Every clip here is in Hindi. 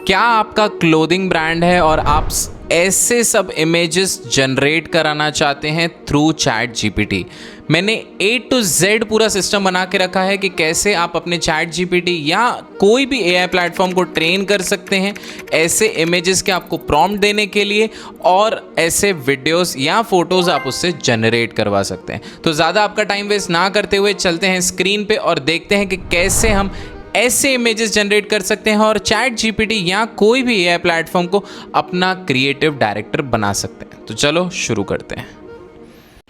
क्या आपका क्लोथिंग ब्रांड है और आप ऐसे सब इमेजेस जनरेट कराना चाहते हैं थ्रू चैट जीपीटी? मैंने A to Z पूरा सिस्टम बना के रखा है कि कैसे आप अपने चैट जीपीटी या कोई भी AI प्लेटफॉर्म को ट्रेन कर सकते हैं ऐसे इमेजेस के आपको प्रॉम्प्ट देने के लिए, और ऐसे वीडियोस या फोटोज आप उससे जनरेट करवा सकते हैं। तो ज़्यादा आपका टाइम वेस्ट ना करते हुए चलते हैं स्क्रीन पे और देखते हैं कि कैसे हम ऐसे इमेजेस जनरेट कर सकते हैं और चैट जीपीटी या कोई भी एआई प्लेटफॉर्म को अपना क्रिएटिव डायरेक्टर बना सकते हैं। तो चलो शुरू करते हैं।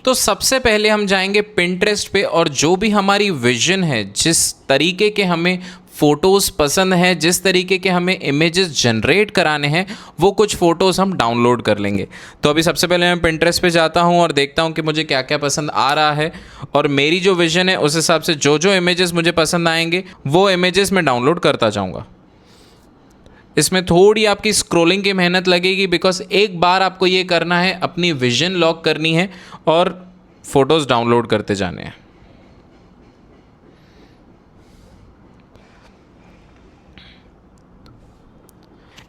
तो सबसे पहले हम जाएंगे पिंटरेस्ट पे, और जो भी हमारी विजन है, जिस तरीके के हमें फ़ोटोज़ पसंद है, जिस तरीके के हमें इमेजेस जनरेट कराने हैं, वो कुछ फ़ोटोज़ हम डाउनलोड कर लेंगे। तो अभी सबसे पहले मैं पिंटरेस्ट पे जाता हूँ और देखता हूँ कि मुझे क्या क्या पसंद आ रहा है, और मेरी जो विजन है उस हिसाब से जो जो इमेजेस मुझे पसंद आएंगे वो इमेजेस मैं डाउनलोड करता जाऊँगा। इसमें थोड़ी आपकी स्क्रॉलिंग की मेहनत लगेगी, बिकॉज एक बार आपको ये करना है, अपनी विजन लॉक करनी है और फ़ोटोज़ डाउनलोड करते जाने हैं।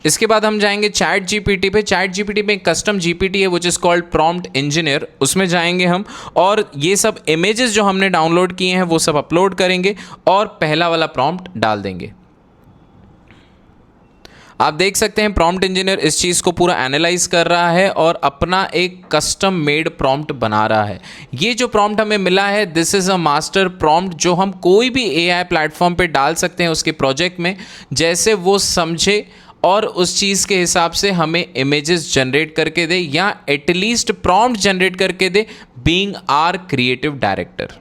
इसके बाद हम जाएंगे चैट जीपीटी पे। चैट जीपीटी में एक कस्टम जीपीटी है which is called prompt engineer. उसमें जाएंगे हम और ये सब इमेजेस जो हमने डाउनलोड किए हैं वो सब अपलोड करेंगे और पहला वाला प्रॉम्प्ट डाल देंगे। आप देख सकते हैं प्रॉम्प्ट इंजीनियर इस चीज़ को पूरा एनालाइज कर रहा है और अपना एक कस्टम मेड प्रॉम्प्ट बना रहा है। ये जो प्रॉम्प्ट हमें मिला है, this is a master prompt जो हम कोई भी एआई प्लेटफॉर्म पे डाल सकते हैं उसके प्रोजेक्ट में, जैसे वो समझे और उस चीज़ के हिसाब से हमें इमेजेस जनरेट करके दे, या एटलीस्ट प्रॉम्प्ट जनरेट करके दे, बीइंग आवर क्रिएटिव डायरेक्टर।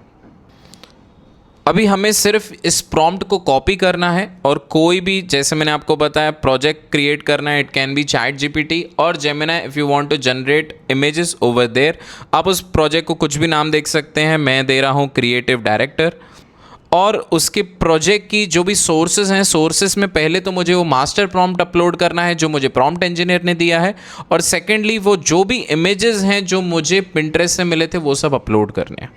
अभी हमें सिर्फ इस प्रॉम्प्ट को कॉपी करना है और कोई भी, जैसे मैंने आपको बताया, प्रोजेक्ट क्रिएट करना है। It can be chat GPT और Gemini if you want to generate images over there. आप उस प्रोजेक्ट को कुछ भी नाम देख सकते हैं। मैं दे रहा हूँ क्रिएटिव डायरेक्टर। और उसके प्रोजेक्ट की जो भी सोर्सेज हैं, सोर्सेज में पहले तो मुझे वो मास्टर प्रॉम्प्ट अपलोड करना है जो मुझे प्रॉम्प्ट इंजीनियर ने दिया है, और सेकेंडली वो जो भी इमेजेस हैं जो मुझे पिंटरेस्ट से मिले थे वो सब अपलोड करने हैं।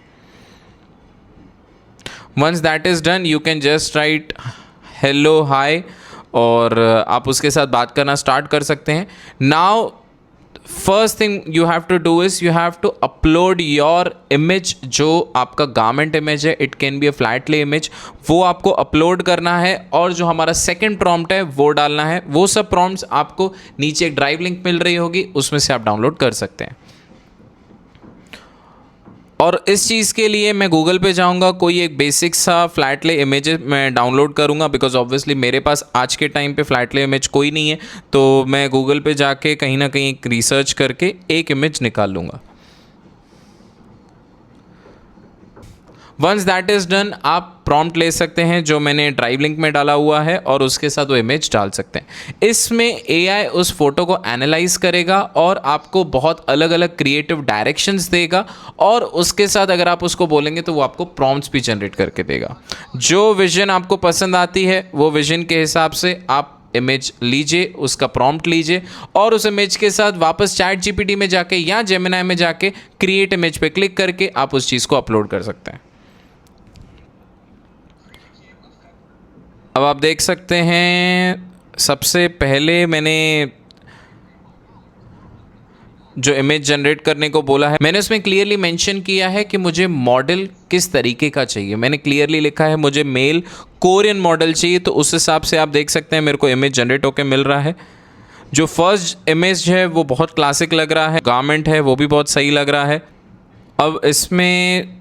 Once that is done you can just write hello hi और आप उसके साथ बात करना स्टार्ट कर सकते हैं। Now first thing you have to do is you have to upload your image. जो आपका गारमेंट इमेज है, it can be a flat lay image, वो आपको अपलोड करना है और जो हमारा सेकंड प्रॉम्प्ट है वो डालना है। वो सब प्रॉम्प्ट्स आपको नीचे एक ड्राइव लिंक मिल रही होगी, उसमें से आप डाउनलोड कर सकते हैं। और इस चीज़ के लिए मैं गूगल पे जाऊंगा, कोई एक बेसिक सा फ्लैट ले इमेज मैं डाउनलोड करूंगा, बिकॉज ऑब्वियसली मेरे पास आज के टाइम पे फ्लैट ले इमेज कोई नहीं है, तो मैं गूगल पे जाके कहीं ना कहीं एक रिसर्च करके एक इमेज निकाल लूँगा। वंस दैट इज़ डन आप प्रॉम्प्ट ले सकते हैं जो मैंने ड्राइव लिंक में डाला हुआ है और उसके साथ वो इमेज डाल सकते हैं। इसमें एआई उस फोटो को एनालाइज करेगा और आपको बहुत अलग अलग क्रिएटिव डायरेक्शंस देगा, और उसके साथ अगर आप उसको बोलेंगे तो वो आपको प्रॉम्प्ट्स भी जनरेट करके देगा। जो विजन आपको पसंद आती है वो विजन के हिसाब से आप इमेज लीजिए, उसका प्रॉम्प्ट लीजिए और उस इमेज के साथ वापस चैट जीपीटी में जाके या जेमिनी में जाके क्रिएट इमेज पे क्लिक करके आप उस चीज़ को अपलोड कर सकते हैं। अब आप देख सकते हैं सबसे पहले मैंने जो इमेज जनरेट करने को बोला है, मैंने उसमें क्लियरली मेंशन किया है कि मुझे मॉडल किस तरीके का चाहिए। मैंने क्लियरली लिखा है मुझे मेल कोरियन मॉडल चाहिए, तो उस हिसाब से आप देख सकते हैं मेरे को इमेज जनरेट होकर मिल रहा है। जो फर्स्ट इमेज है वो बहुत क्लासिक लग रहा है, गारमेंट है वो भी बहुत सही लग रहा है। अब इसमें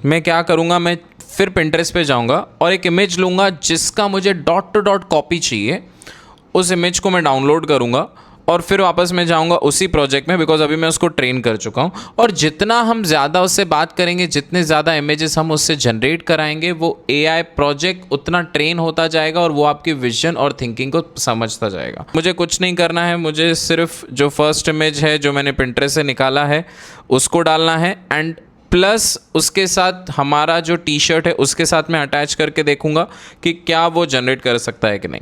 मैं क्या करूँगा, मैं फिर पिंटरेस्ट पे जाऊँगा और एक इमेज लूँगा जिसका मुझे डॉट टू डॉट कॉपी चाहिए। उस इमेज को मैं डाउनलोड करूँगा और फिर वापस मैं जाऊँगा उसी प्रोजेक्ट में, बिकॉज अभी मैं उसको ट्रेन कर चुका हूँ। और जितना हम ज़्यादा उससे बात करेंगे, जितने ज़्यादा इमेजेस हम उससे जनरेट कराएंगे, वो एआई प्रोजेक्ट उतना ट्रेन होता जाएगा और वो आपकी विजन और थिंकिंग को समझता जाएगा। मुझे कुछ नहीं करना है, मुझे सिर्फ जो फर्स्ट इमेज है जो मैंने पिंटरेस्ट से निकाला है उसको डालना है, एंड प्लस उसके साथ हमारा जो टी शर्ट है उसके साथ मैं अटैच करके देखूंगा कि क्या वो जनरेट कर सकता है कि नहीं।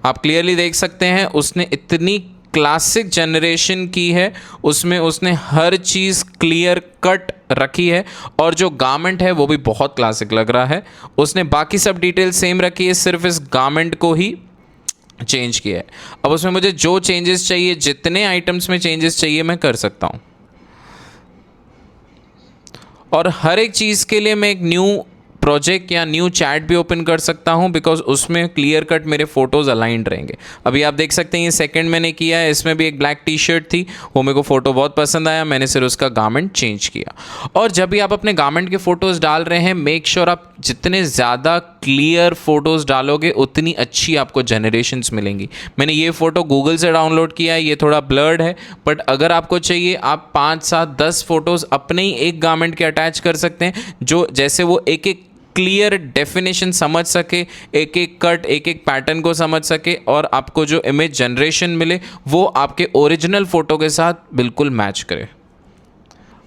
आप क्लियरली देख सकते हैं उसने इतनी क्लासिक जनरेशन की है, उसमें उसने हर चीज़ क्लियर कट रखी है और जो गारमेंट है वो भी बहुत क्लासिक लग रहा है। उसने बाकी सब डिटेल सेम रखी है, सिर्फ इस गारमेंट को ही चेंज किया है। अब उसमें मुझे जो चेंजेस चाहिए, जितने आइटम्स में चेंजेस चाहिए मैं कर सकता हूँ, और हर एक चीज़ के लिए मैं एक न्यू प्रोजेक्ट या न्यू चैट भी ओपन कर सकता हूं, बिकॉज उसमें क्लियर कट मेरे फोटोज़ अलाइंड रहेंगे। अभी आप देख सकते हैं ये सेकंड मैंने किया है, इसमें भी एक ब्लैक टी शर्ट थी, वो मेरे को फ़ोटो बहुत पसंद आया, मैंने सिर्फ उसका गारमेंट चेंज किया। और जब भी आप अपने गारमेंट के फ़ोटोज़ डाल रहे हैं, मेक श्योर आप जितने ज़्यादा क्लियर फ़ोटोज़ डालोगे उतनी अच्छी आपको जनरेशन्स मिलेंगी। मैंने ये फ़ोटो गूगल से डाउनलोड किया है, ये थोड़ा ब्लर्ड है, बट अगर आपको चाहिए आप 5, 7, 10 फ़ोटोज़ अपने ही एक गारमेंट के अटैच कर सकते हैं, जो जैसे वो एक एक क्लियर डेफिनेशन समझ सके, एक एक कट, एक एक पैटर्न को समझ सके, और आपको जो इमेज जनरेशन मिले वो आपके ओरिजिनल फ़ोटो के साथ बिल्कुल मैच करे।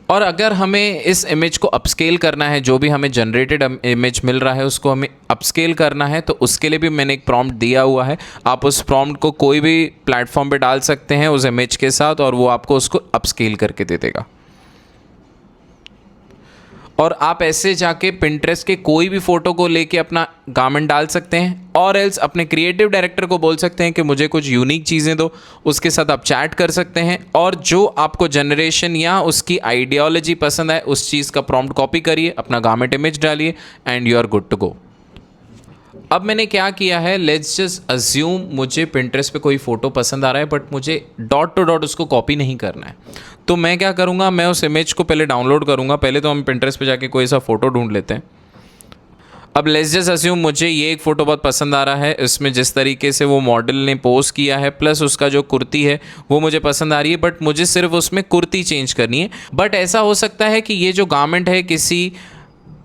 और अगर हमें इस इमेज को अपस्केल करना है, जो भी हमें जनरेटेड इमेज मिल रहा है उसको हमें अपस्केल करना है, तो उसके लिए भी मैंने एक प्रॉम्प्ट दिया हुआ है। आप उस प्रॉम्प्ट को कोई भी प्लेटफॉर्म पे डाल सकते हैं उस इमेज के साथ, और वो आपको उसको अपस्केल करके दे देगा। और आप ऐसे जाके पिंटरेस्ट के कोई भी फ़ोटो को लेके अपना गारमेंट डाल सकते हैं, और एल्स अपने क्रिएटिव डायरेक्टर को बोल सकते हैं कि मुझे कुछ यूनिक चीज़ें दो, उसके साथ आप चैट कर सकते हैं, और जो आपको जनरेशन या उसकी आइडियोलॉजी पसंद आए उस चीज़ का प्रॉम्प्ट कॉपी करिए, अपना गारमेंट इमेज डालिए, and you are good to go. अब मैंने क्या किया है, लेट्स जस्ट अज्यूम मुझे पिंटरेस्ट पे कोई फ़ोटो पसंद आ रहा है, बट मुझे डॉट टू डॉट उसको कॉपी नहीं करना है। तो मैं क्या करूँगा, मैं उस इमेज को पहले डाउनलोड करूँगा। पहले तो हम पिंटरेस्ट पे जाके कोई सा फ़ोटो ढूंढ लेते हैं। अब लेट्स जस्ट अज्यूम मुझे ये एक फ़ोटो बहुत पसंद आ रहा है, इसमें जिस तरीके से वो मॉडल ने पोज किया है, प्लस उसका जो कुर्ती है वो मुझे पसंद आ रही है, बट मुझे सिर्फ उसमें कुर्ती चेंज करनी है। बट ऐसा हो सकता है कि ये जो गारमेंट है किसी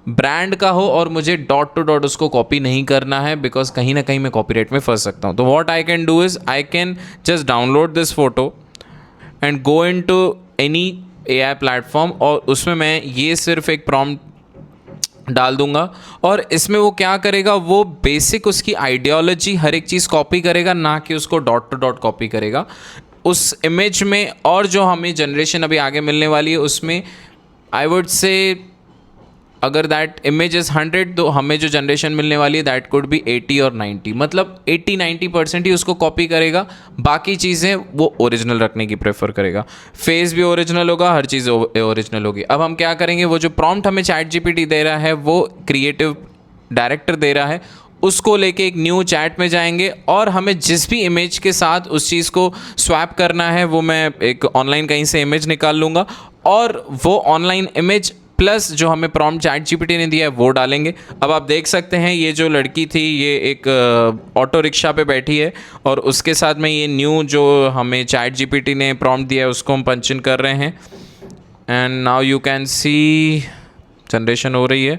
ब्रांड का हो और मुझे डॉट टू डॉट उसको कॉपी नहीं करना है, बिकॉज कहीं ना कहीं मैं कॉपीराइट में फंस सकता हूँ। तो what I can do is I can just download this photo and go in to any AI platform, और उसमें मैं ये सिर्फ एक प्रॉम्प्ट डाल दूंगा, और इसमें वो क्या करेगा, वो बेसिक उसकी आइडियोलॉजी हर एक चीज़ कॉपी करेगा, ना कि उसको डॉट टू डॉट कॉपी करेगा उस इमेज में। और जो हमें जनरेशन अभी आगे मिलने वाली है उसमें आई वुड से अगर दैट इमेज इज़ 100, तो हमें जो जनरेशन मिलने वाली है दैट कुड बी 80 और 90, मतलब 80-90% ही उसको कॉपी करेगा, बाकी चीज़ें वो ओरिजिनल रखने की प्रेफर करेगा। फेस भी ओरिजिनल होगा, हर चीज़ ओरिजिनल होगी। अब हम क्या करेंगे, वो जो प्रॉम्प्ट हमें चैट जीपीटी दे रहा है, वो क्रिएटिव डायरेक्टर दे रहा है, उसको लेके एक न्यू चैट में जाएंगे, और हमें जिस भी इमेज के साथ उस चीज़ को स्वैप करना है वो मैं एक ऑनलाइन कहीं से इमेज निकाल लूँगा, और वो ऑनलाइन इमेज प्लस जो हमें प्रॉम्प्ट चैट जीपीटी ने दिया है वो डालेंगे। अब आप देख सकते हैं ये जो लड़की थी ये एक ऑटो रिक्शा पे बैठी है, और उसके साथ में ये न्यू जो हमें चैट जीपीटी ने प्रॉम्प्ट दिया है उसको हम पंच इन कर रहे हैं, and now you can see generation हो रही है।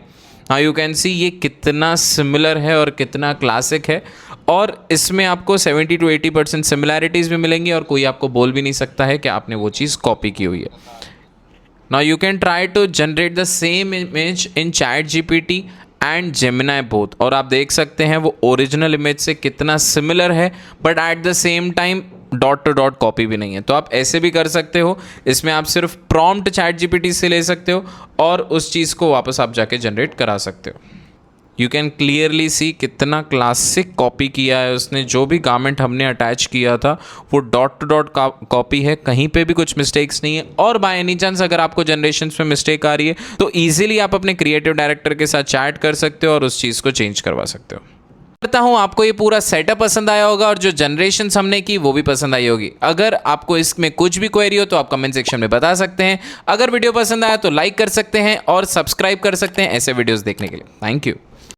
नाउ यू कैन सी ये कितना सिमिलर है और कितना क्लासिक है, और इसमें आपको 70 to 80% सिमिलैरिटीज़ भी मिलेंगी, और कोई आपको बोल भी नहीं सकता है कि आपने वो चीज़ कॉपी की हुई है। Now you can try to generate the same image in ChatGPT and Gemini both, और आप देख सकते हैं वो ओरिजिनल इमेज से कितना सिमिलर है, but at the same time dot to dot copy भी नहीं है। तो आप ऐसे भी कर सकते हो, इसमें आप सिर्फ प्रॉम्प्ट ChatGPT से ले सकते हो और उस चीज़ को वापस आप जाके जनरेट करा सकते हो। यू कैन क्लियरली सी कितना क्लासिक कॉपी किया है उसने। जो भी गारमेंट हमने अटैच किया था वो डॉट टू डॉट कॉपी है, कहीं पे भी कुछ मिस्टेक्स नहीं है। और बाय एनी चांस अगर आपको जनरेशन्स में मिस्टेक आ रही है तो ईजिली आप अपने क्रिएटिव डायरेक्टर के साथ चैट कर सकते हो और उस चीज़ को चेंज करवा सकते हो। करता हूँ आपको ये पूरा सेटअप पसंद आया होगा और जो जनरेशन हमने की वो भी पसंद आई होगी। अगर आपको इसमें कुछ भी क्वेरी हो तो आप कमेंट सेक्शन में बता सकते हैं। अगर वीडियो पसंद आया तो लाइक कर सकते हैं और सब्सक्राइब कर सकते हैं ऐसे वीडियोस देखने के लिए। Thank you.